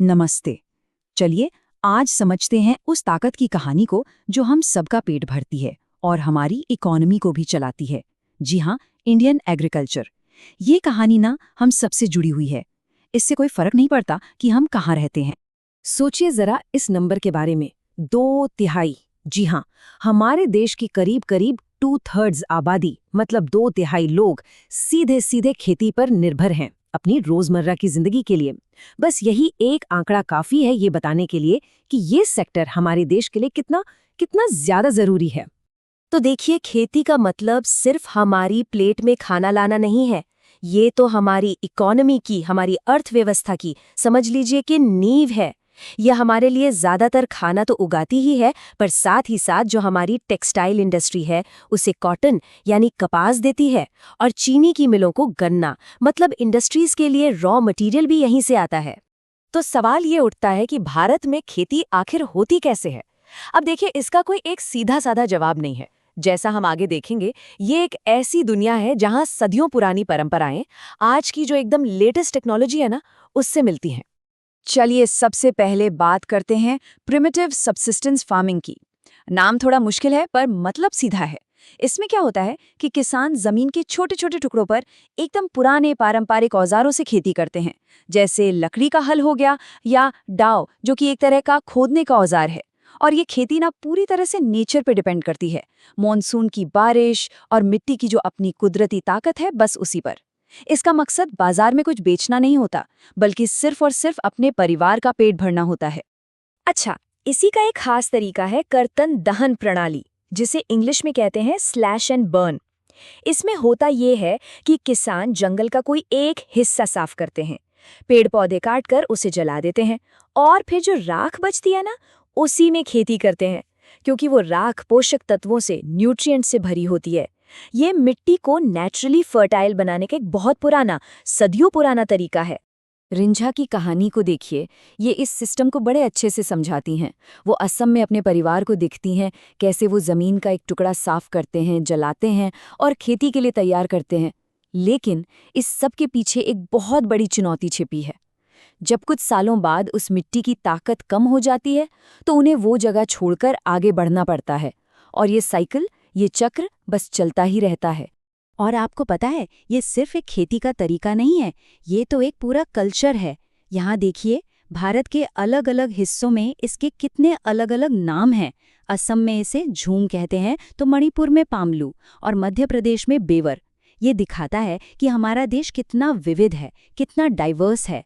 नमस्ते। चलिए आज समझते हैं उस ताकत की कहानी को जो हम सबका पेट भरती है और हमारी इकोनॉमी को भी चलाती है। जी हाँ, इंडियन एग्रीकल्चर। ये कहानी ना हम सबसे जुड़ी हुई है। इससे कोई फर्क नहीं पड़ता कि हम कहाँ रहते हैं। सोचिए जरा इस नंबर के बारे में। 2/3। जी हाँ, हमारे देश की करीब करीब 2/3 आबादी मतलब 2/3 लोग सीधे सीधे खेती पर निर्भर हैं अपनी रोजमर्रा की जिंदगी के लिए। बस यही एक आंकड़ा काफी है ये बताने के लिए कि ये सेक्टर हमारे देश के लिए कितना कितना ज्यादा जरूरी है। तो देखिए, खेती का मतलब सिर्फ हमारी प्लेट में खाना लाना नहीं है। ये तो हमारी इकोनॉमी की, हमारी अर्थव्यवस्था की, समझ लीजिए कि नींव है। यह हमारे लिए ज्यादातर खाना तो उगाती ही है, पर साथ ही साथ जो हमारी टेक्सटाइल इंडस्ट्री है उसे कॉटन यानी कपास देती है, और चीनी की मिलों को गन्ना मतलब इंडस्ट्रीज के लिए रॉ मटेरियल भी यहीं से आता है। तो सवाल ये उठता है कि भारत में खेती आखिर होती कैसे है। अब देखिए, इसका कोई एक सीधा साधा जवाब नहीं है। जैसा हम आगे देखेंगे, ये एक ऐसी दुनिया है जहां सदियों पुरानी परंपराएं आज की जो एकदम लेटेस्ट टेक्नोलॉजी है ना, उससे मिलती हैं। चलिए सबसे पहले बात करते हैं प्रिमिटिव सबसिस्टेंस फार्मिंग की। नाम थोड़ा मुश्किल है पर मतलब सीधा है। इसमें क्या होता है कि किसान जमीन के छोटे छोटे टुकड़ों पर एकदम पुराने पारंपरिक औजारों से खेती करते हैं, जैसे लकड़ी का हल हो गया या डाव जो कि एक तरह का खोदने का औजार है। और ये खेती ना पूरी तरह से नेचर पे डिपेंड करती है, मॉनसून की बारिश और मिट्टी की जो अपनी कुदरती ताकत है, बस उसी पर। इसका मकसद बाजार में कुछ बेचना नहीं होता, बल्कि सिर्फ और सिर्फ अपने परिवार का पेट भरना होता है। अच्छा, इसी का एक खास तरीका है कर्तन दहन प्रणाली, जिसे इंग्लिश में कहते हैं स्लैश एंड बर्न। इसमें होता ये है कि किसान जंगल का कोई एक हिस्सा साफ करते हैं, पेड़ पौधे काटकर उसे जला देते हैं, और फिर जो राख बचती है ना, उसी में खेती करते हैं। क्योंकि वो राख पोषक तत्वों से, न्यूट्रिएंट से भरी होती है। ये मिट्टी को नेचुरली फर्टाइल बनाने का एक बहुत पुराना, सदियों पुराना तरीका है। रिंझा की कहानी को देखिए, ये इस सिस्टम को बड़े अच्छे से समझाती हैं। वो असम में अपने परिवार को दिखती हैं, कैसे वो जमीन का एक टुकड़ा साफ करते हैं, जलाते हैं और खेती के लिए तैयार करते हैं। लेकिन इस सब के पीछे एक बहुत बड़ी चुनौती छिपी है। जब कुछ सालों बाद उस मिट्टी की ताकत कम हो जाती है, तो उन्हें वो जगह छोड़कर आगे बढ़ना पड़ता है, और ये साइकिल, ये चक्र बस चलता ही रहता है। और आपको पता है, ये सिर्फ एक खेती का तरीका नहीं है, ये तो एक पूरा कल्चर है। यहाँ देखिए, भारत के अलग अलग हिस्सों में इसके कितने अलग अलग नाम हैं। असम में इसे झूम कहते हैं, तो मणिपुर में पामलू और मध्य प्रदेश में बेवर। ये दिखाता है कि हमारा देश कितना विविध है, कितना डाइवर्स है।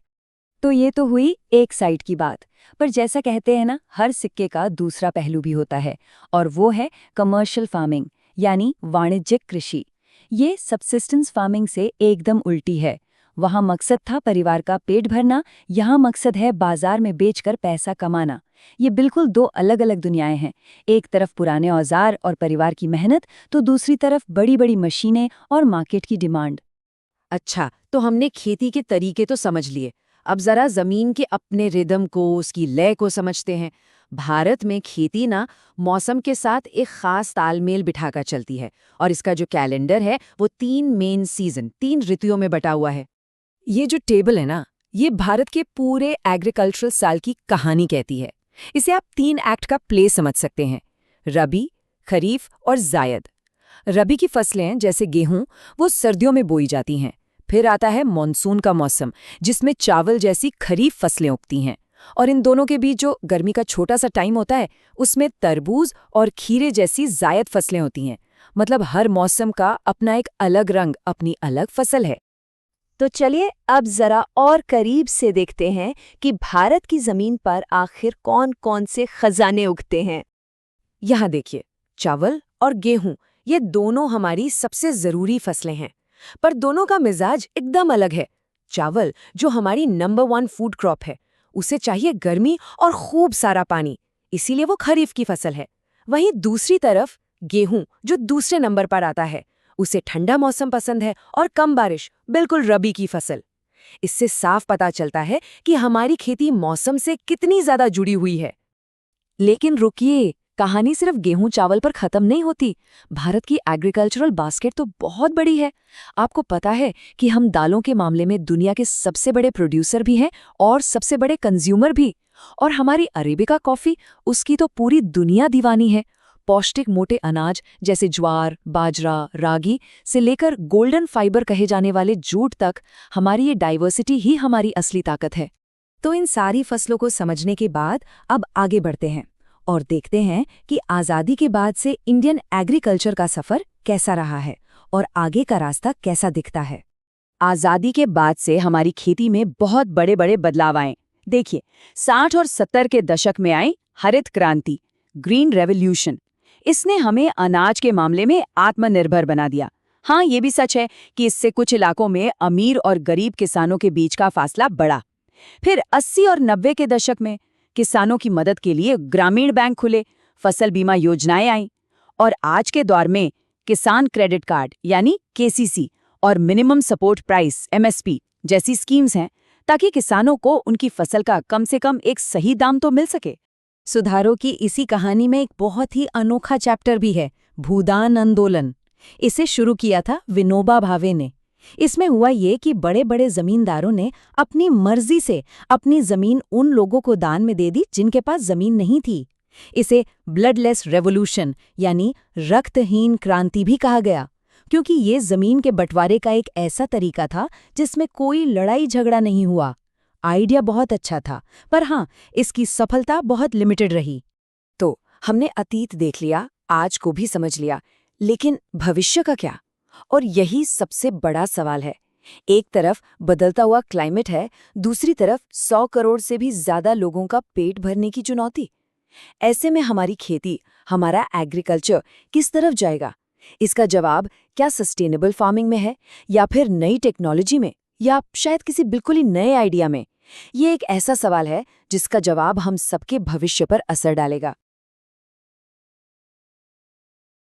तो ये तो हुई एक साइड की बात, पर जैसा कहते हैं ना, हर सिक्के का दूसरा पहलू भी होता है, और वो है कमर्शियल फार्मिंग यानी वाणिज्यिक कृषि। ये सबसिस्टेंस फार्मिंग से एकदम उल्टी है। वहाँ मकसद था परिवार का पेट भरना, यहाँ मकसद है बाजार में बेचकर पैसा कमाना। ये बिल्कुल दो अलग अलग दुनियाएं हैं। एक तरफ पुराने औजार और परिवार की मेहनत, तो दूसरी तरफ बड़ी बड़ी मशीनें और मार्केट की डिमांड। अच्छा, तो हमने खेती के तरीके तो समझ लिए। अब जरा जमीन के अपने रिदम को, उसकी लय को समझते हैं। भारत में खेती ना मौसम के साथ एक खास तालमेल बिठाकर चलती है, और इसका जो कैलेंडर है वो 3 मेन सीजन, 3 ऋतुओं में बटा हुआ है। ये जो टेबल है ना, ये भारत के पूरे एग्रीकल्चरल साल की कहानी कहती है। इसे आप 3 एक्ट का प्ले समझ सकते हैं: रबी, खरीफ और जायद। रबी की फसलें जैसे गेहूं, वो सर्दियों में बोई जाती हैं। फिर आता है मॉनसून का मौसम, जिसमें चावल जैसी खरीफ फसलें उगती हैं। और इन दोनों के बीच जो गर्मी का छोटा सा टाइम होता है, उसमें तरबूज और खीरे जैसी जायद फसलें होती हैं। मतलब हर मौसम का अपना एक अलग रंग, अपनी अलग फसल है। तो चलिए अब जरा और करीब से देखते हैं कि भारत की जमीन पर आखिर कौन कौन से खजाने उगते हैं। यहाँ देखिए, चावल और गेहूं, ये दोनों हमारी सबसे जरूरी फसलें हैं, पर दोनों का मिजाज एकदम अलग है। चावल, जो हमारी नंबर 1 फूड क्रॉप है, उसे चाहिए गर्मी और खूब सारा पानी, इसीलिए वो खरीफ की फसल है। वहीं दूसरी तरफ गेहूं, जो दूसरे नंबर पर आता है, उसे ठंडा मौसम पसंद है और कम बारिश, बिल्कुल रबी की फसल। इससे साफ पता चलता है कि हमारी खेती मौसम से कितनी ज्यादा जुड़ी हुई है। लेकिन रुकिए, कहानी सिर्फ गेहूं चावल पर खत्म नहीं होती। भारत की एग्रीकल्चरल बास्केट तो बहुत बड़ी है। आपको पता है कि हम दालों के मामले में दुनिया के सबसे बड़े प्रोड्यूसर भी हैं और सबसे बड़े कंज्यूमर भी। और हमारी अरेबिका कॉफी, उसकी तो पूरी दुनिया दीवानी है। पौष्टिक मोटे अनाज जैसे ज्वार, बाजरा, रागी से लेकर गोल्डन फाइबर कहे जाने वाले जूट तक, हमारी ये डाइवर्सिटी ही हमारी असली ताकत है। तो इन सारी फसलों को समझने के बाद अब आगे बढ़ते हैं और देखते हैं कि आज़ादी के बाद से इंडियन एग्रीकल्चर का सफ़र कैसा रहा है और आगे का रास्ता कैसा दिखता है। आज़ादी के बाद से हमारी खेती में बहुत बड़े बड़े बदलाव आए। देखिए, 60 और 70 के दशक में आई हरित क्रांति, ग्रीन रेवोल्यूशन। इसने हमें अनाज के मामले में आत्मनिर्भर बना दिया। हाँ, ये भी सच है कि इससे कुछ इलाकों में अमीर और गरीब किसानों के बीच का फासला बढ़ा। फिर 80 और 90 के दशक में किसानों की मदद के लिए ग्रामीण बैंक खुले, फसल बीमा योजनाएं आईं, और आज के दौर में किसान क्रेडिट कार्ड यानी केसीसी और मिनिमम सपोर्ट प्राइस एमएसपी जैसी स्कीम्स हैं, ताकि किसानों को उनकी फसल का कम से कम एक सही दाम तो मिल सके। सुधारों की इसी कहानी में एक बहुत ही अनोखा चैप्टर भी है, भूदान आंदोलन। इसे शुरू किया था विनोबा भावे ने। इसमें हुआ ये कि बड़े बड़े जमींदारों ने अपनी मर्जी से अपनी जमीन उन लोगों को दान में दे दी जिनके पास जमीन नहीं थी। इसे ब्लडलेस रेवोल्यूशन यानी रक्तहीन क्रांति भी कहा गया, क्योंकि ये जमीन के बंटवारे का एक ऐसा तरीका था जिसमें कोई लड़ाई झगड़ा नहीं हुआ। आइडिया बहुत अच्छा था, पर हाँ, इसकी सफलता बहुत लिमिटेड रही। तो हमने अतीत देख लिया, आज को भी समझ लिया, लेकिन भविष्य का क्या? और यही सबसे बड़ा सवाल है। एक तरफ बदलता हुआ क्लाइमेट है, दूसरी तरफ 100 करोड़ से भी ज्यादा लोगों का पेट भरने की चुनौती। ऐसे में हमारी खेती, हमारा एग्रीकल्चर किस तरफ जाएगा? इसका जवाब क्या सस्टेनेबल फार्मिंग में है, या फिर नई टेक्नोलॉजी में, या शायद किसी बिल्कुल ही नए आइडिया में? ये एक ऐसा सवाल है जिसका जवाब हम सबके भविष्य पर असर डालेगा।